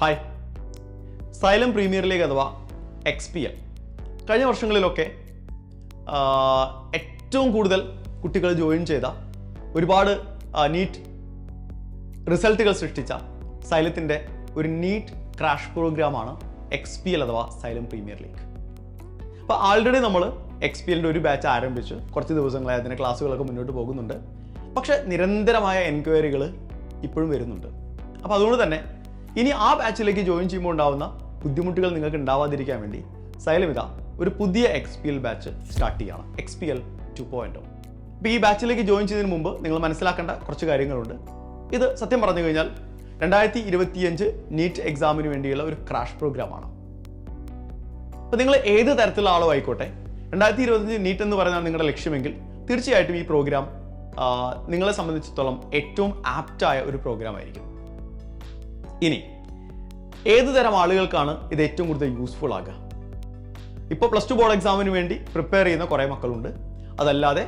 Hi, xylem premier league അഥവാ XPL കഴിഞ്ഞ വർഷങ്ങളിലൊക്കെ ഏറ്റവും കൂടുതൽ കുട്ടികൾ ജോയിൻ ചെയ്ത ഒരുപാട് നീറ്റ് റിസൾട്ടുകൾ സൃഷ്ടിച്ച സൈലത്തിൻ്റെ ഒരു നീറ്റ് ക്രാഷ് പ്രോഗ്രാമാണ് XPL അഥവാ സൈലം പ്രീമിയർ ലീഗ്. അപ്പോൾ ആൾറെഡി നമ്മൾ XPLൻ്റെ ഒരു ബാച്ച് ആരംഭിച്ച് കുറച്ച് ദിവസങ്ങളായി അതിൻ്റെ ക്ലാസ്സുകളൊക്കെ മുന്നോട്ട് പോകുന്നുണ്ട്. പക്ഷേ നിരന്തരമായ എൻക്വയറികൾ ഇപ്പോഴും വരുന്നുണ്ട്. അപ്പോൾ അതുകൊണ്ട് തന്നെ ഇനി ആ ബാച്ചിലേക്ക് ജോയിൻ ചെയ്യുമ്പോൾ ഉണ്ടാകുന്ന ബുദ്ധിമുട്ടുകൾ നിങ്ങൾക്ക് ഉണ്ടാവാതിരിക്കാൻ വേണ്ടി സൈലം ഇതാ ഒരു പുതിയ XPL ബാച്ച് സ്റ്റാർട്ട് ചെയ്യുകയാണ്, XPL 2.0. അപ്പോൾ ഈ ബാച്ചിലേക്ക് ജോയിൻ ചെയ്യുന്നതിന് മുമ്പ് നിങ്ങൾ മനസ്സിലാക്കേണ്ട കുറച്ച് കാര്യങ്ങളുണ്ട്. ഇത് സത്യം പറഞ്ഞു കഴിഞ്ഞാൽ 2025 നീറ്റ് എക്സാമിന് വേണ്ടിയുള്ള ഒരു ക്രാഷ് പ്രോഗ്രാമാണ്. അപ്പോൾ നിങ്ങൾ ഏത് തരത്തിലുള്ള ആളോ ആയിക്കോട്ടെ, 2025 നീറ്റ് എന്ന് പറയുന്നതാണ് നിങ്ങളുടെ ലക്ഷ്യമെങ്കിൽ തീർച്ചയായിട്ടും ഈ പ്രോഗ്രാം നിങ്ങളെ സംബന്ധിച്ചിടത്തോളം ഏറ്റവും ആപ്റ്റായ ഒരു പ്രോഗ്രാം ആയിരിക്കും. ഇനി ഏത് തരം ആളുകൾക്കാണ് ഇത് ഏറ്റവും കൂടുതൽ യൂസ്ഫുൾ ആകുക? ഇപ്പോൾ +2 ബോർഡ് എക്സാമിന് വേണ്ടി പ്രിപ്പയർ ചെയ്യുന്ന കുറേ മക്കളുണ്ട്. അതല്ലാതെ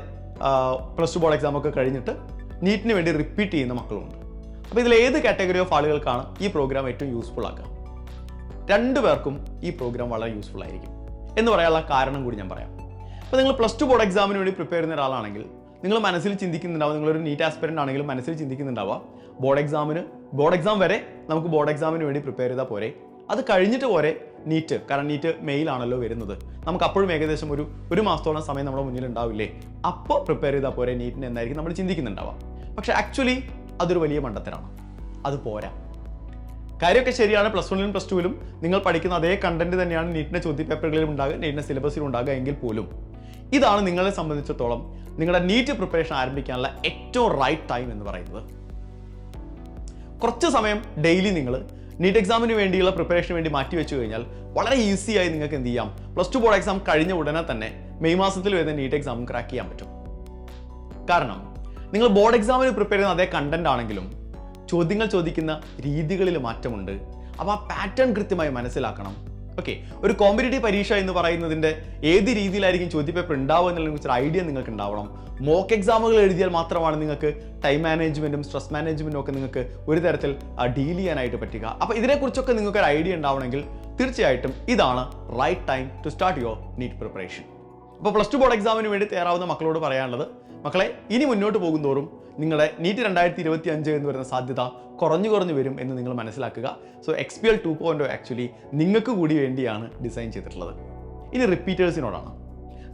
+2 ബോർഡ് എക്സാം ഒക്കെ കഴിഞ്ഞിട്ട് നീറ്റിന് വേണ്ടി റിപ്പീറ്റ് ചെയ്യുന്ന മക്കളുണ്ട്. അപ്പോൾ ഇതിൽ ഏത് കാറ്റഗറി ഓഫ് ആളുകൾക്കാണ് ഈ പ്രോഗ്രാം ഏറ്റവും യൂസ്ഫുൾ ആക്കുക? രണ്ടുപേർക്കും ഈ പ്രോഗ്രാം വളരെ യൂസ്ഫുൾ ആയിരിക്കും എന്ന് പറയാനുള്ള കാരണം കൂടി ഞാൻ പറയാം. അപ്പോൾ നിങ്ങൾ +2 ബോർഡ് എക്സാമിന് വേണ്ടി പ്രിപ്പയർ ചെയ്യുന്ന ഒരാളാണെങ്കിൽ നിങ്ങൾ മനസ്സിൽ ചിന്തിക്കുന്നുണ്ടാവും, നിങ്ങളൊരു നീറ്റ് ആസ്പിരൻ്റ് ആണെങ്കിലും മനസ്സിൽ ചിന്തിക്കുന്നുണ്ടാവുക, ബോർഡ് എക്സാം വരെ നമുക്ക് ബോർഡ് എക്സാമിന് വേണ്ടി പ്രിപ്പയർ ചെയ്താൽ പോരെ, അത് കഴിഞ്ഞിട്ട് പോരെ നീറ്റ്, കാരണം നീറ്റ് മെയിലാണല്ലോ വരുന്നത്, നമുക്ക് അപ്പോഴും ഏകദേശം ഒരു മാസത്തോളം സമയം നമ്മുടെ മുന്നിൽ ഉണ്ടാവില്ലേ, അപ്പോൾ പ്രിപ്പയർ ചെയ്താൽ പോരെ നീറ്റിന് എന്നായിരിക്കും നമ്മൾ ചിന്തിക്കുന്നുണ്ടാവുക. പക്ഷേ ആക്ച്വലി അതൊരു വലിയ മണ്ടത്തരാണ്, അത് പോരാ. കാര്യമൊക്കെ ശരിയാണ്, +1ലും +2ലും നിങ്ങൾ പഠിക്കുന്ന അതേ കണ്ടന്റ് തന്നെയാണ് നീറ്റിൻ്റെ ചോദ്യപേപ്പറുകളിലും ഉണ്ടാകുക, നീറ്റിൻ്റെ സിലബസിലും ഉണ്ടാകുക എങ്കിൽ പോലും ഇതാണ് നിങ്ങളെ സംബന്ധിച്ചിടത്തോളം നിങ്ങളുടെ നീറ്റ് പ്രിപ്പറേഷൻ ആരംഭിക്കാനുള്ള ഏറ്റവും റൈറ്റ് ടൈം എന്ന് പറയുന്നത്. കുറച്ച് സമയം ഡെയിലി നിങ്ങൾ നീറ്റ് എക്സാമിന് വേണ്ടിയുള്ള പ്രിപ്പറേഷന് വേണ്ടി മാറ്റി വെച്ച് കഴിഞ്ഞാൽ വളരെ ഈസിയായി നിങ്ങൾക്ക് എന്ത് ചെയ്യാം, +2 ബോർഡ് എക്സാം കഴിഞ്ഞ ഉടനെ തന്നെ മെയ് മാസത്തിൽ വരുന്ന നീറ്റ് എക്സാമും ക്രാക്ക് ചെയ്യാൻ പറ്റും. കാരണം നിങ്ങൾ ബോർഡ് എക്സാമിന് പ്രിപ്പയർ ചെയ്യുന്ന അതേ കണ്ടന്റ് ആണെങ്കിലും ചോദ്യങ്ങൾ ചോദിക്കുന്ന രീതികളിൽ മാറ്റമുണ്ട്. അപ്പോൾ ആ പാറ്റേൺ കൃത്യമായി മനസ്സിലാക്കണം. ഓക്കെ, ഒരു കോമ്പറ്റേറ്റീവ് പരീക്ഷ എന്ന് പറയുന്നതിൻ്റെ ഏത് രീതിയിലായിരിക്കും ചോദ്യപേപ്പർ ഉണ്ടാവുക എന്നുള്ളതിനെക്കുറിച്ച് ഐഡിയ നിങ്ങൾക്ക് ഉണ്ടാവണം. മോക്ക് എക്സാമുകൾ എഴുതിയാൽ മാത്രമാണ് നിങ്ങൾക്ക് ടൈം മാനേജ്മെൻറ്റും സ്ട്രെസ് മാനേജ്മെൻറ്റും ഒക്കെ നിങ്ങൾക്ക് ഒരു തരത്തിൽ ഡീൽ ചെയ്യാനായിട്ട് പറ്റുക. അപ്പോൾ ഇതിനെക്കുറിച്ചൊക്കെ നിങ്ങൾക്ക് ഒരു ഐഡിയ ഉണ്ടാവണമെങ്കിൽ തീർച്ചയായിട്ടും ഇതാണ് right time to start your NEET preparation. അപ്പോൾ +2 ബോർഡ് എക്സാമിന് വേണ്ടി തയ്യാറാവുന്ന മക്കളോട് പറയാനുള്ളത്, മക്കളെ ഇനി മുന്നോട്ട് പോകുന്തോറും നിങ്ങളുടെ നീറ്റ് 2025 എന്ന് പറയുന്ന സാധ്യത കുറഞ്ഞു വരും എന്ന് നിങ്ങൾ മനസ്സിലാക്കുക. സോ XPL 2.0 ആക്ച്വലി നിങ്ങൾക്ക് കൂടി വേണ്ടിയാണ് ഡിസൈൻ ചെയ്തിട്ടുള്ളത്. ഇനി റിപ്പീറ്റേഴ്സിനോടാണ്.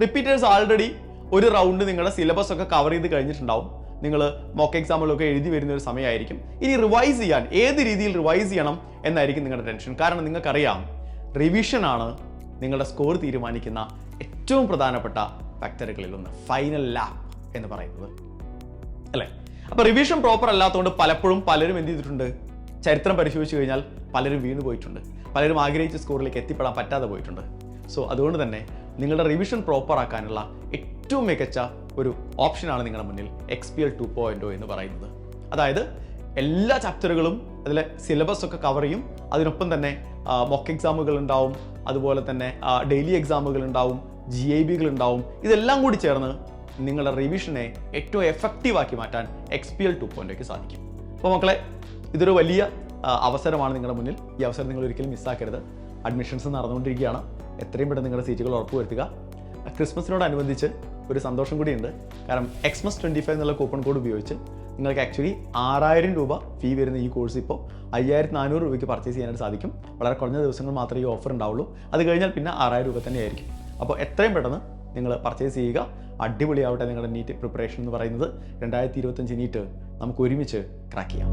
റിപ്പീറ്റേഴ്സ് ആൾറെഡി ഒരു റൗണ്ട് നിങ്ങളുടെ സിലബസ് ഒക്കെ കവർ ചെയ്ത് കഴിഞ്ഞിട്ടുണ്ടാവും, നിങ്ങൾ മോക്ക് എക്സാമുകളൊക്കെ എഴുതി വരുന്ന ഒരു സമയമായിരിക്കും. ഇനി റിവൈസ് ചെയ്യാൻ ഏത് രീതിയിൽ റിവൈസ് ചെയ്യണം എന്നായിരിക്കും നിങ്ങളുടെ ടെൻഷൻ. കാരണം നിങ്ങൾക്കറിയാം, റിവിഷനാണ് നിങ്ങളുടെ സ്കോർ തീരുമാനിക്കുന്ന ഏറ്റവും പ്രധാനപ്പെട്ട ഫാക്ടറുകളിൽ ഒന്ന്, ഫൈനൽ ലാപ്പ് എന്ന് പറയുന്നത്, അല്ലേ? അപ്പോൾ റിവിഷൻ പ്രോപ്പർ അല്ലാത്തതുകൊണ്ട് പലരും എന്ത് ചെയ്തിട്ടുണ്ട്, ചരിത്രം പരിശോധിച്ച് കഴിഞ്ഞാൽ പലരും വീണ് പോയിട്ടുണ്ട്, പലരും ആഗ്രഹിച്ച സ്കോറിലേക്ക് എത്തിപ്പെടാൻ പറ്റാതെ പോയിട്ടുണ്ട്. സോ അതുകൊണ്ട് തന്നെ നിങ്ങളുടെ റിവിഷൻ പ്രോപ്പർ ആക്കാനുള്ള ഏറ്റവും മികച്ച ഒരു ഓപ്ഷനാണ് നിങ്ങളുടെ മുന്നിൽ XPL 2.0 എന്ന് പറയുന്നത്. അതായത് എല്ലാ ചാപ്റ്ററുകളും അതിലെ സിലബസ് ഒക്കെ കവർ ചെയ്യും, അതിനൊപ്പം തന്നെ മോക്ക് എക്സാമുകൾ ഉണ്ടാവും, അതുപോലെ തന്നെ ഡെയിലി എക്സാമുകൾ ഉണ്ടാവും, GIBകൾ ഉണ്ടാവും. ഇതെല്ലാം കൂടി ചേർന്ന് നിങ്ങളുടെ റിവിഷനെ ഏറ്റവും എഫക്റ്റീവാക്കി മാറ്റാൻ XPL 2.0ക്ക് സാധിക്കും. അപ്പോൾ മക്കളെ, ഇതൊരു വലിയ അവസരമാണ് നിങ്ങളുടെ മുന്നിൽ. ഈ അവസരം നിങ്ങൾ ഒരിക്കലും മിസ്സാക്കരുത്. അഡ്മിഷൻസ് നടന്നുകൊണ്ടിരിക്കുകയാണ്. എത്രയും പെട്ടെന്ന് നിങ്ങളുടെ സീറ്റുകൾ ഉറപ്പുവരുത്തുക. ക്രിസ്മസിനോടനുബന്ധിച്ച് ഒരു സന്തോഷം കൂടിയുണ്ട്. കാരണം Xmas25 എന്നുള്ള കൂപ്പൺ കോഡ് ഉപയോഗിച്ച് നിങ്ങൾക്ക് ആക്ച്വലി 6000 രൂപ ഫീ വരുന്ന ഈ കോഴ്സ് ഇപ്പോൾ 5400 രൂപയ്ക്ക് പർച്ചേസ് ചെയ്യാനായിട്ട് സാധിക്കും. വളരെ കുറഞ്ഞ ദിവസങ്ങൾ മാത്രമേ ഈ ഓഫർ ഉണ്ടാവുള്ളൂ. അത് കഴിഞ്ഞാൽ പിന്നെ 6000 രൂപ തന്നെയായിരിക്കും. അപ്പോൾ എത്രയും പെട്ടെന്ന് നിങ്ങൾ പർച്ചേസ് ചെയ്യുക. അടിപൊളിയാവട്ടെ നിങ്ങളുടെ നീറ്റ് പ്രിപ്പറേഷൻ എന്ന് പറയുന്നത്. 2025 നീറ്റ് നമുക്ക് ഒരുമിച്ച് ക്രാക്ക് ചെയ്യാം.